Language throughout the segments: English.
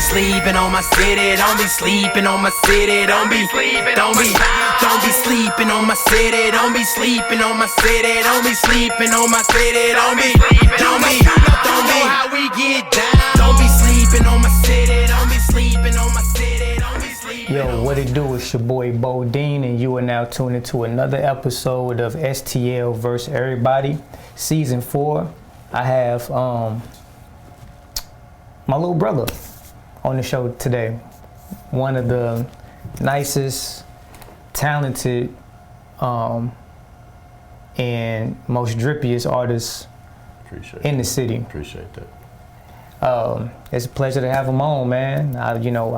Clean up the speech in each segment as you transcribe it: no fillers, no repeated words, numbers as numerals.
sleeping on my city. Don't be sleeping on my city. Don't be sleeping on my city. Don't be sleeping on my city. Don't be sleeping on my city. Don't be how we get down. Don't be sleeping on my city. Don't be sleeping on my city. Don't be sleeping. Yo, what it do? It's your boy BoDean, and you are now tuned into another episode of StlVsErrbody, Season 4. I have my little brother on the show today. One of the nicest, talented, and most drippiest artists in the city. Appreciate that. It's a pleasure to have him on, man. I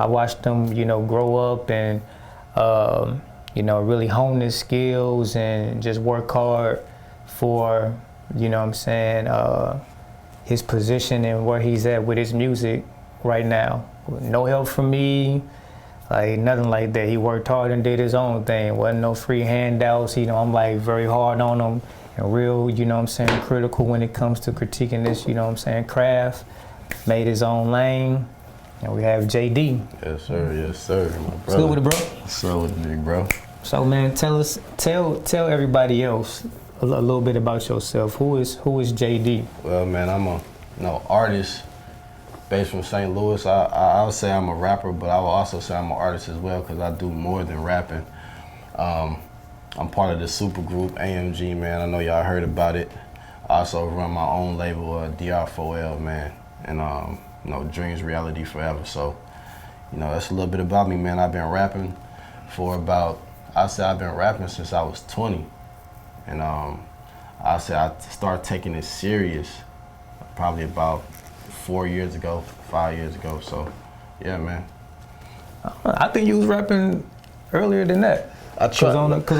watched him, grow up and, really hone his skills and just work hard for, his position and where he's at with his music right now. No help from me, like nothing like that. He worked hard and did his own thing. Wasn't no free handouts. I'm like very hard on him and real, critical when it comes to critiquing this, craft. Made his own lane. And we have JayDee. Yes, sir, my brother. What's good with it, bro? What's up with it, big bro? So, man, tell everybody else a little bit about yourself. Who is JayDee? Well, man, I'm a artist based from St. Louis. I would say I'm a rapper, but I will also say I'm an artist as well because I do more than rapping. I'm part of the super group AMG, man. I know y'all heard about it. I also run my own label, DR4L, man, and Dreams Reality Forever. So, that's a little bit about me, man. I've been rapping for I've been rapping since I was 20. And I started taking it serious probably about 5 years ago. So, yeah, man. I think you was rapping earlier than that. I tried. Cause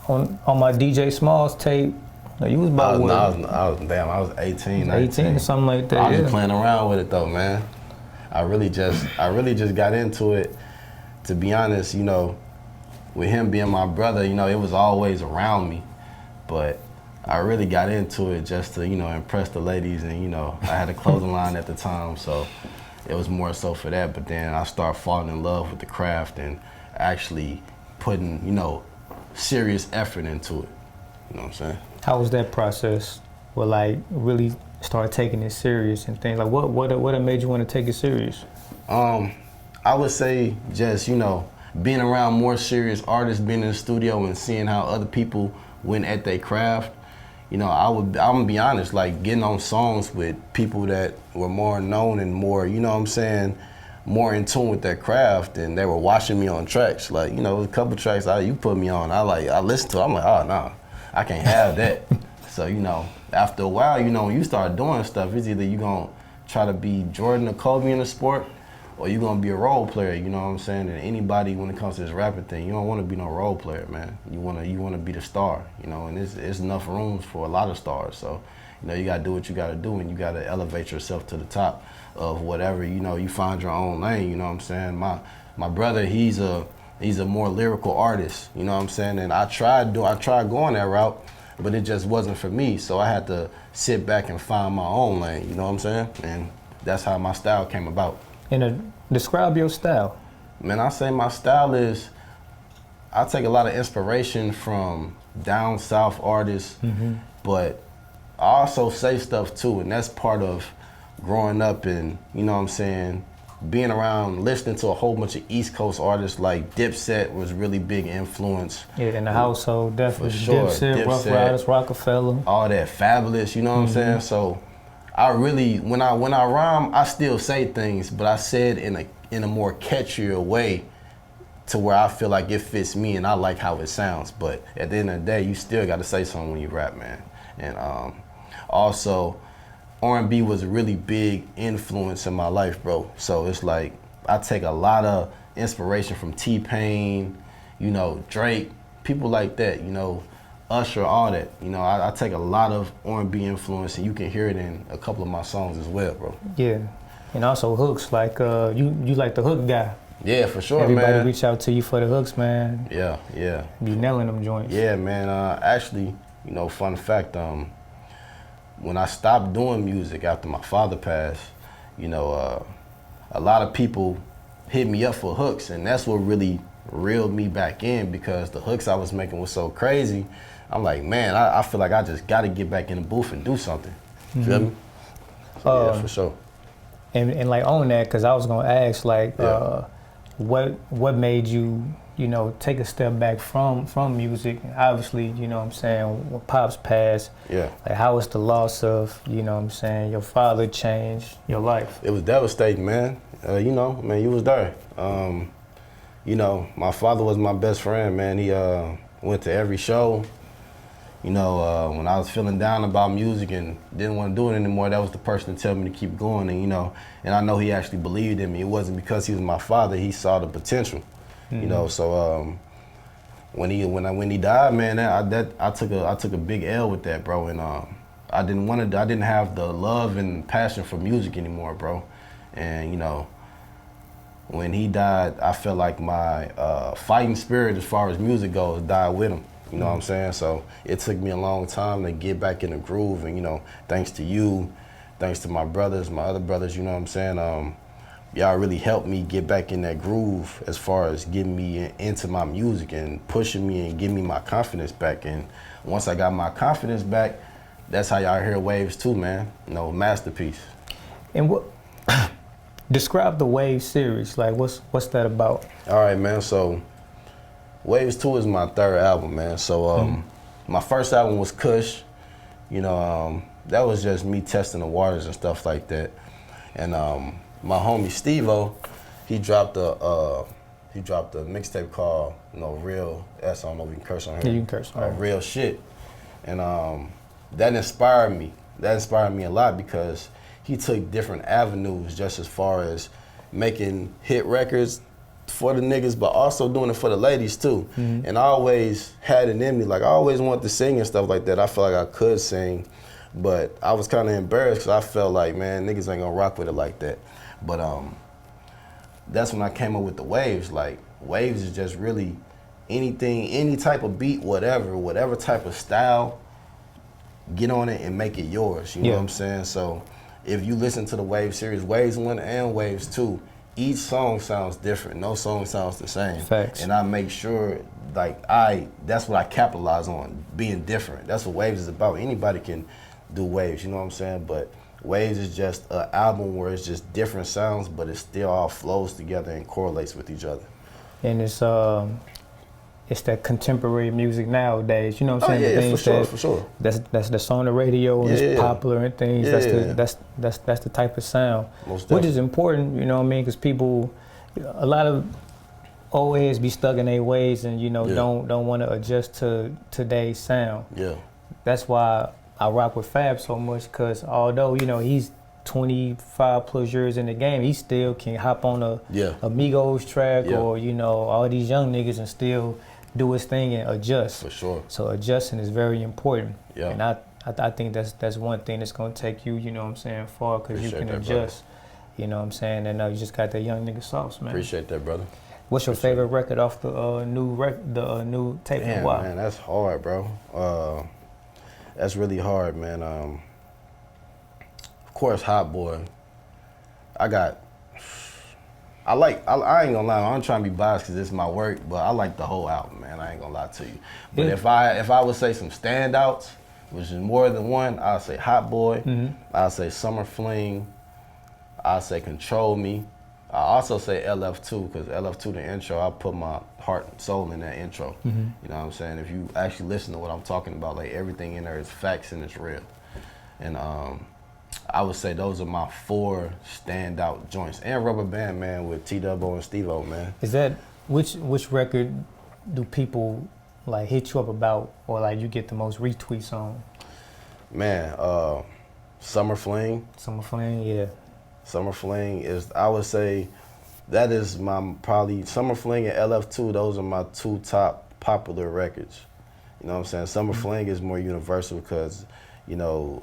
on my DJ Smalls tape, you was about what? I was 18, 19. or something like that. I was just playing around with it though, man. I really just got into it. To be honest, with him being my brother, it was always around me, but I really got into it just to, impress the ladies, and I had a clothing line at the time, so it was more so for that. But then I started falling in love with the craft and actually putting, serious effort into it. You know what I'm saying? How was that process? Well, really start taking it serious and things like what made you want to take it serious? I would say just, being around more serious artists, being in the studio and seeing how other people went at their craft. I'm gonna be honest, like getting on songs with people that were more known and more, more in tune with their craft, and they were watching me on tracks. Like, a couple tracks you put me on, I listened to it, I'm like, oh no, I can't have that. So, after a while, when you start doing stuff, it's either you gonna try to be Jordan or Kobe in the sport, or you gonna be a role player, you know what I'm saying? And anybody, when it comes to this rapping thing, you don't wanna be no role player, man. You wanna be the star, and there's enough rooms for a lot of stars. So, you gotta do what you gotta do, and you gotta elevate yourself to the top of whatever, you find your own lane, you know what I'm saying? My brother, he's a more lyrical artist, you know what I'm saying? And I tried going that route, but it just wasn't for me. So I had to sit back and find my own lane, you know what I'm saying? And that's how my style came about. And describe your style. Man, I say my style is, I take a lot of inspiration from down south artists, but I also say stuff too, and that's part of growing up and, being around, listening to a whole bunch of East Coast artists. Like Dipset was really big influence. Yeah, in the household, definitely. For sure. Dipset, Rough Riders, Rockefeller. All that Fabulous, you know what I'm saying? So I really, when I rhyme, I still say things, but I say it in a more catchier way to where I feel like it fits me and I like how it sounds. But at the end of the day, you still got to say something when you rap, man. And also, R&B was a really big influence in my life, bro. So it's like I take a lot of inspiration from T-Pain, Drake, people like that, Usher, all that. I take a lot of R&B influence, and you can hear it in a couple of my songs as well, bro. Yeah, and also hooks, like you like the hook guy. Yeah, for sure, Everybody man. reach out to you for the hooks, man. Yeah. Be nailing them joints. Yeah, man. Actually, fun fact, when I stopped doing music after my father passed, a lot of people hit me up for hooks, and that's what really reeled me back in, because the hooks I was making was so crazy. I'm like, man, I feel like I just got to get back in the booth and do something. Feel me? So, yeah, for sure. And like on that, because I was gonna ask, like, what made you, you know, take a step back from music? Obviously, you know what I'm saying, when Pops passed, like, how was the loss of, you know what I'm saying, your father changed your life? It was devastating, man. You know, man, you was there. You know, my father was my best friend, man. He went to every show. You know, when I was feeling down about music and didn't want to do it anymore, that was the person to tell me to keep going. And, you know, and I know he actually believed in me. It wasn't because he was my father. He saw the potential, you know. So when he died, man, I took a big L with that, bro. And I didn't have the love and passion for music anymore, bro. And, you know, when he died, I felt like my fighting spirit as far as music goes died with him. You know what I'm saying? So it took me a long time to get back in the groove, and, you know, thanks to you, thanks to my brothers, my other brothers, you know what I'm saying? Y'all really helped me get back in that groove as far as getting me into my music and pushing me and giving me my confidence back. And once I got my confidence back, that's how y'all hear Waves too, man. You know, masterpiece. And what describe the Wave series? Like, what's that about? All right, man. So Waves 2 is my third album, man. So my first album was Kush. You know, that was just me testing the waters and stuff like that. And my homie StlVo, he dropped a mixtape called, you know, Real S. I don't know if you can curse on here. Yeah, you can curse on here. Real Shit. And that inspired me. That inspired me a lot, because he took different avenues just as far as making hit records for the niggas, but also doing it for the ladies too. And I always had it in me, like I always wanted to sing and stuff like that. I felt like I could sing, but I was kind of embarrassed because I felt like, man, niggas ain't gonna rock with it like that. But that's when I came up with the Waves. Like, Waves is just really anything, any type of beat, whatever type of style, get on it and make it yours, you know what I'm saying? So if you listen to the Wave series, Waves 1 and Waves 2, each song sounds different. No song sounds the same. Facts. And I make sure, like, that's what I capitalize on, being different. That's what Waves is about. Anybody can do Waves, you know what I'm saying? But Waves is just an album where it's just different sounds, but it still all flows together and correlates with each other. And it's that contemporary music nowadays, you know what I'm saying? Yeah, the things for sure. That's that's on the radio, and it's popular and things. That's the type of sound, which is important, you know what I mean? Because people, a lot of old heads be stuck in their ways, and, you know, don't want to adjust to today's sound. That's why I rock with Fab so much, because although, you know, he's 25 plus years in the game, he still can hop on a Migos track or, you know, all these young niggas and still do his thing and adjust. For sure. So adjusting is very important. And I think that's one thing that's gonna take you, you know what I'm saying, far, because you can adjust. You know what I'm saying? And you just got that young nigga sauce, man. Appreciate that, brother. What's your favorite record off the new tape? Damn, man, that's hard, bro. That's really hard, man. Of course, Hot Boy. I ain't gonna lie, I'm trying to be biased because it's my work, but I like the whole album, man. I ain't gonna lie to you. But if I would say some standouts, which is more than one, I'll say Hot Boy, I'll say Summer Fling, I'll say Control Me. I also say LF2, because LF2, the intro, I put my heart and soul in that intro. You know what I'm saying? If you actually listen to what I'm talking about, like, everything in there is facts and it's real. And I would say those are my 4 standout joints. And Rubber Band Man with T-Double and StlVo, man. Is that, which record do people, like, hit you up about, or, like, you get the most retweets on? Man, Summer Fling. Summer Fling, yeah. Summer Fling is, I would say, that is my probably, Summer Fling and LF2, those are my 2 top popular records. You know what I'm saying? Summer Fling is more universal because, you know,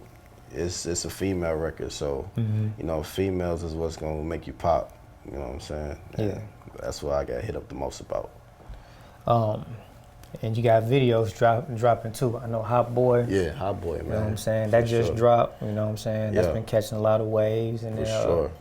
it's a female record, so, you know, females is what's gonna make you pop, you know what I'm saying? And that's what I got hit up the most about. And you got videos dropping too. I know Hot Boy. Yeah, Hot Boy, man. You know what I'm saying? That just dropped, you know what I'm saying? That's been catching a lot of waves. And For sure.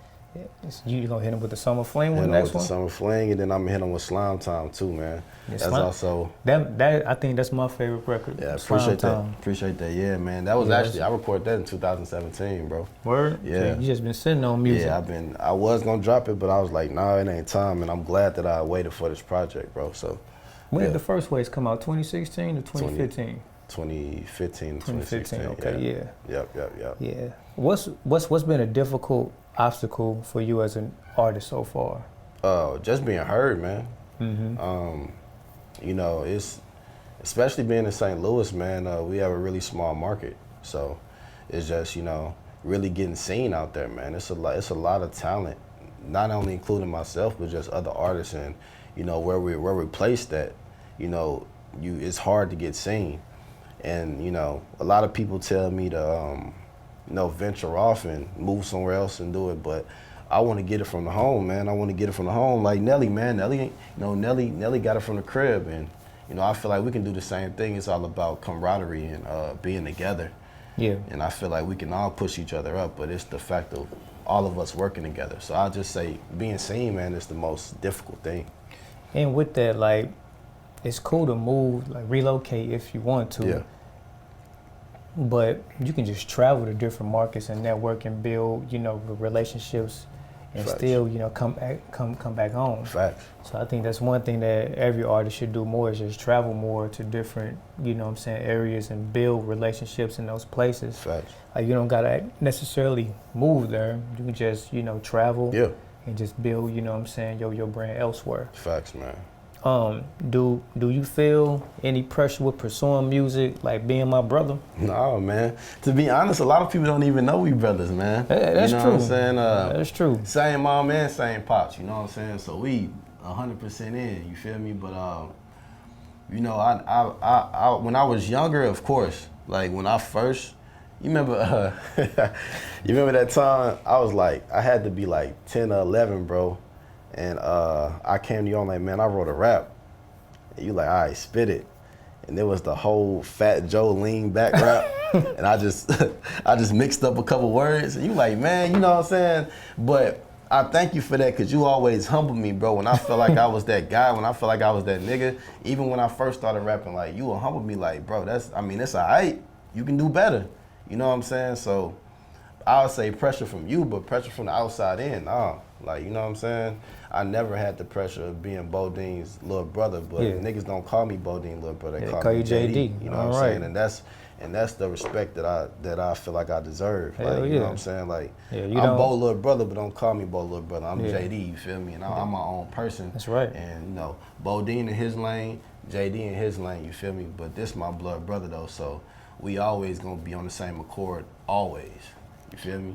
So you gonna hit him with the Summer Fling with the Hit 'em next with one? the Summer Fling, and then I'm gonna hit him with Slime Time too, man. Yeah, That's also that I think that's my favorite record. yeah. Slime Appreciate that. Time. Appreciate that. Yeah, man. That was Yeah, actually I recorded that in 2017, bro. Word? Yeah. So you just been sitting on music. Yeah, I was gonna drop it, but I was like, nah, it ain't time, and I'm glad that I waited for this project, bro. So When yeah. did the first waves come out? 2016 or 2015? 2015, 2015. 2016. Okay, yeah. Yep. Yeah. What's been a difficult obstacle for you as an artist so far? Just being heard, man. Mm-hmm. You know, it's especially being in St. Louis, man. We have a really small market, so it's just really getting seen out there, man. It's a lot of talent, not only including myself, but just other artists, and where we're placed at, it's hard to get seen, and a lot of people tell me to venture off and move somewhere else and do it, but I want to get it from the home, man. I want to get it from the home, like Nelly, man. Nelly got it from the crib, and I feel like we can do the same thing. It's all about camaraderie and being together. Yeah. And I feel like we can all push each other up, but it's the fact of all of us working together. So I'll just say being seen, man, is the most difficult thing. And with that, like, it's cool to move, like relocate if you want to. Yeah. But you can just travel to different markets and network and build, relationships, and Facts. still, come back home. Facts. So I think that's one thing that every artist should do more is just travel more to different, areas and build relationships in those places. Facts. Like you don't gotta necessarily move there. You can just, travel. Yeah. And just build, your brand elsewhere. Facts, man. Do you feel any pressure with pursuing music, like being my brother? No, man. To be honest, a lot of people don't even know we brothers, man. That's you know true. What I'm saying? That's true. Same mom and same pops. You know what I'm saying? So we 100% in. You feel me? But I when I was younger, of course, like when I first. You remember that time I was like, I had to be like 10 or 11, bro. And I came to you, I'm like, man, I wrote a rap. And you like, all right, spit it. And there was the whole Fat Joe lean back rap. And I just mixed up a couple words. And you like, man, you know what I'm saying? But I thank you for that, because you always humbled me, bro. When I felt like I was that guy, when I felt like I was that nigga, even when I first started rapping, like, you will humble me like, bro, it's all right. You can do better. You know what I'm saying? So I would say pressure from you, but pressure from the outside in, nah. Like, you know what I'm saying? I never had the pressure of being Bodean's little brother, but niggas don't call me Bodean little brother. They call me JayDee. You know what I'm saying? And that's the respect that I feel like I deserve. Like, you know what I'm saying? Like, I'm Bo little brother, but don't call me Bo little brother. I'm JayDee, you feel me? And I'm my own person. That's right. And Bodean in his lane, JayDee in his lane, you feel me? But this my blood brother though, so we always gonna be on the same accord, always. You feel me?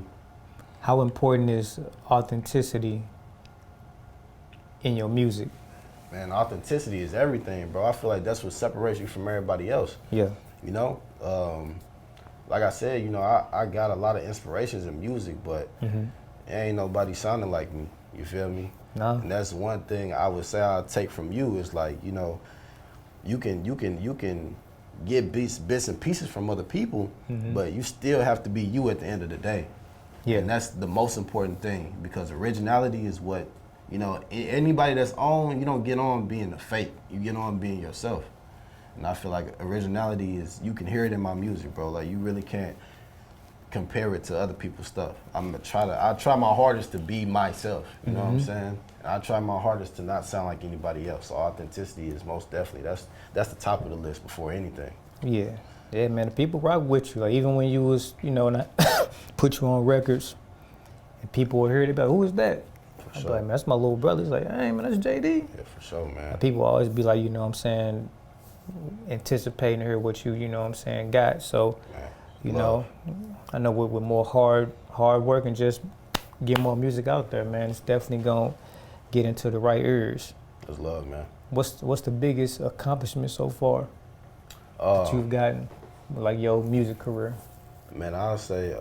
How important is authenticity in your music? Man, authenticity is everything, bro. I feel like that's what separates you from everybody else. Yeah. Like I said, I got a lot of inspirations in music, but ain't nobody sounding like me. You feel me? No. And that's one thing I would say I'll take from you is like, you can get bits and pieces from other people, but you still have to be you at the end of the day. Yeah. And that's the most important thing, because originality is what, anybody that's on, you don't get on being a fake. You get on being yourself. And I feel like originality is, you can hear it in my music, bro. Like, you really can't compare it to other people's stuff. I try my hardest to be myself, you know what I'm saying? And I try my hardest to not sound like anybody else. So authenticity is most definitely, that's the top of the list before anything. Yeah. Yeah, man, the people rock with you. Like, even when you was, and I put you on records and people would hear it, about who is that? I'd be like, man, that's my little brother. He's like, hey, man, that's JayDee. Yeah, for sure, man. And people always be like, anticipating to hear what you, got. So, I know with more hard work and just get more music out there, man, it's definitely gonna get into the right ears. That's love, man. What's the biggest accomplishment so far that you've gotten, like your music career? Man, I'll say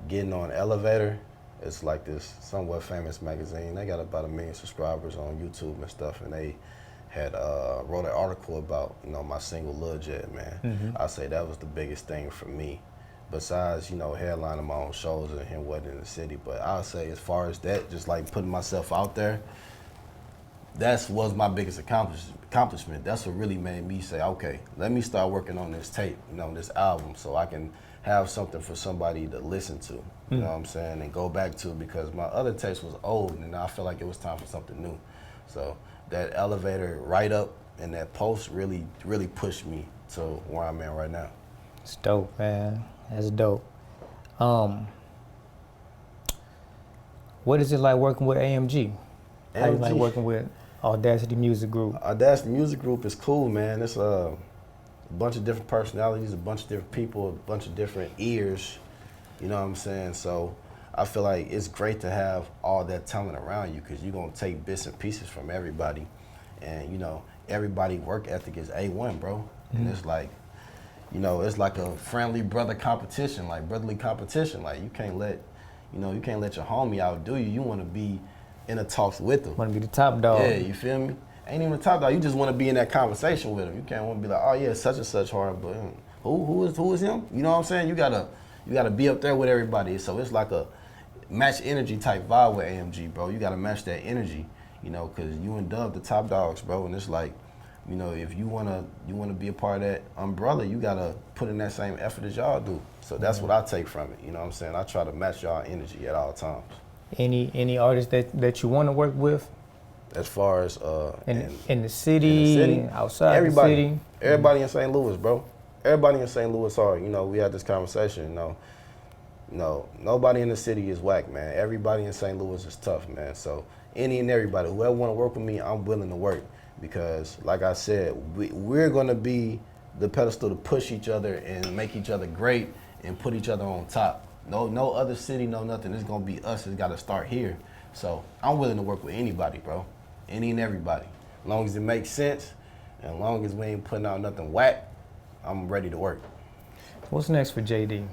getting on Elevator. It's like this somewhat famous magazine. They got about 1 million subscribers on YouTube and stuff, and they had wrote an article about my single Lil Jet, man. I say that was the biggest thing for me, besides, you know, headlining my own shows and what in the city. But I'll say as far as that, just like putting myself out there, was my biggest accomplishment. That's what really made me say, okay, let me start working on this tape, you know, this album, so I can have something for somebody to listen to, you know what I'm saying, and go back to, because my other tapes was old and I felt like it was time for something new. So that elevator write-up and that post really pushed me to where I'm at right now. It's dope, man. That's dope. What is it like working with AMG? How you like working with Audacity Music Group? Audacity Music Group is cool, man. It's a bunch of different personalities, a bunch of different people, a bunch of different ears, you know what I'm saying? So I feel like it's great to have all that talent around you, because you're going to take bits and pieces from everybody. And, you know, everybody work ethic is A1, bro. And it's like, you know, it's like a friendly brother competition, like brotherly competition. Like you can't let your homie outdo you. You want to be in the talks with them. Want to be the top dog. Yeah, you feel me? Ain't even the top dog. You just want to be in that conversation with him. You can't want to be like, oh yeah, such and such hard, but who is him? You know what I'm saying? You gotta be up there with everybody. So it's like a match energy type vibe with AMG, bro. You gotta match that energy, you know, because you and Dub the top dogs, bro. And it's like, you know, if you wanna be a part of that umbrella, you gotta put in that same effort as y'all do. So that's what I take from it. You know what I'm saying? I try to match y'all energy at all times. Any artists that you want to work with? As far as in the city, outside the city. Everybody in St. Louis, bro. Everybody in St. Louis are, you know, we had this conversation, you know, nobody in the city is whack, man. Everybody in St. Louis is tough, man. So any and everybody, whoever want to work with me, I'm willing to work, because like I said, we're going to be the pedestal to push each other and make each other great and put each other on top. No other city, no nothing. It's going to be us. It's got to start here. So I'm willing to work with anybody, bro. Any and everybody. As long as it makes sense, and as long as we ain't putting out nothing whack, I'm ready to work. What's next for JayDee?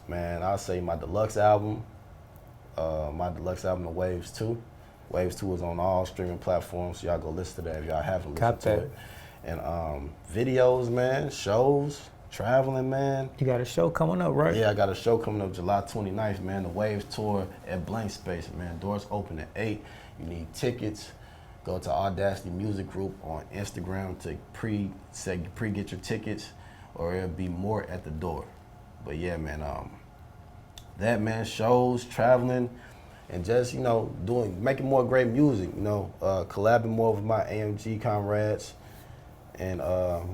Man, I'll say my deluxe album. The Waves 2. Waves 2 is on all streaming platforms, so y'all go listen to that if y'all haven't listened to it. And videos, man, shows, traveling, man. You got a show coming up, right? Yeah, I got a show coming up July 29th, man. The Waves Tour at Blank Space, man. Doors open at 8. You need tickets. Go to Audacity Music Group on Instagram to pre-get your tickets, or it'll be more at the door. But yeah, man, shows, traveling, and just, you know, making more great music, you know, collabing more with my AMG comrades, and,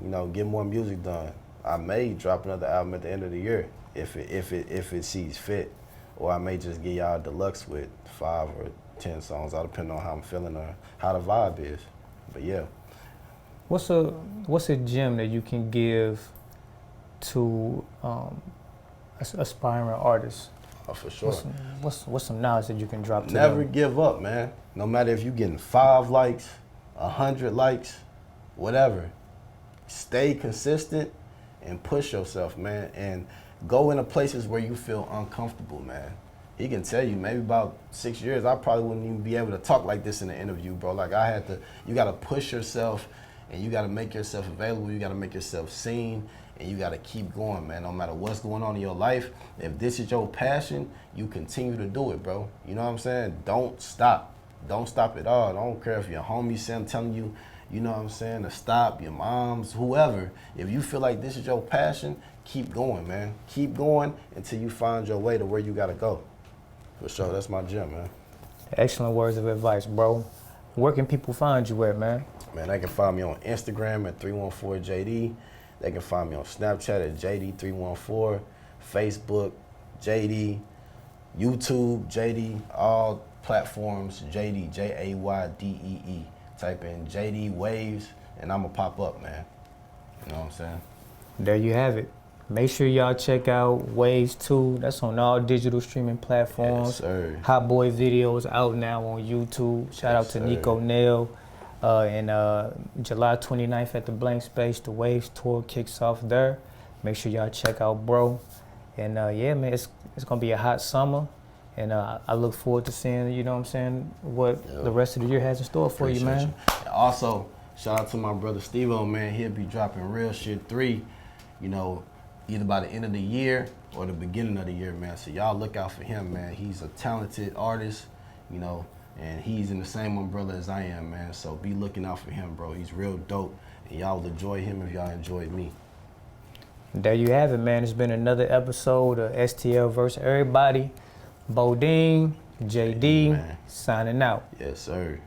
you know, get more music done. I may drop another album at the end of the year if it sees fit, or I may just get y'all a deluxe with 5 or 10 songs, all depending on how I'm feeling or how the vibe is. But yeah. What's a gem that you can give to aspiring artists? Oh, for sure. What's some knowledge that you can drop to Never them? give up, man. No matter if you're getting 5 likes, 100 likes, whatever. Stay consistent and push yourself, man. And go into places where you feel uncomfortable, man. He can tell you, maybe about 6 years, I probably wouldn't even be able to talk like this in an interview, bro. Like you gotta push yourself, and you gotta make yourself available, you gotta make yourself seen, and you gotta keep going, man. No matter what's going on in your life, if this is your passion, you continue to do it, bro. You know what I'm saying? Don't stop. Don't stop at all. I don't care if your homie Sam telling you, you know what I'm saying, to stop, your moms, whoever. If you feel like this is your passion, keep going, man. Keep going until you find your way to where you gotta go. For sure, that's my gem, man. Excellent words of advice, bro. Where can people find you at, man? Man, they can find me on Instagram at 314JayDee. They can find me on Snapchat at JayDee314, Facebook, JayDee, YouTube, JayDee, all platforms, JayDee, JayDee. Type in JayDee Waves, and I'm gonna pop up, man. You know what I'm saying? There you have it. Make sure y'all check out Waves 2. That's on all digital streaming platforms. Yes, sir. Hot Boy videos out now on YouTube. Shout out to Nico Nail. And July 29th at the Blank Space, the Waves Tour kicks off there. Make sure y'all check out bro. And yeah, man, it's gonna be a hot summer. And I look forward to seeing, you know what I'm saying, what the rest of the year has in store for you, man. And also, shout out to my brother StlVsErrbody, man. He'll be dropping Real Shit 3, you know, either by the end of the year or the beginning of the year, man. So y'all look out for him, man. He's a talented artist, you know, and he's in the same umbrella as I am, man. So be looking out for him, bro. He's real dope, and y'all will enjoy him if y'all enjoyed me. There you have it, man. It's been another episode of StlVsErrbody. Bodine, JayDee, signing out. Yes, sir.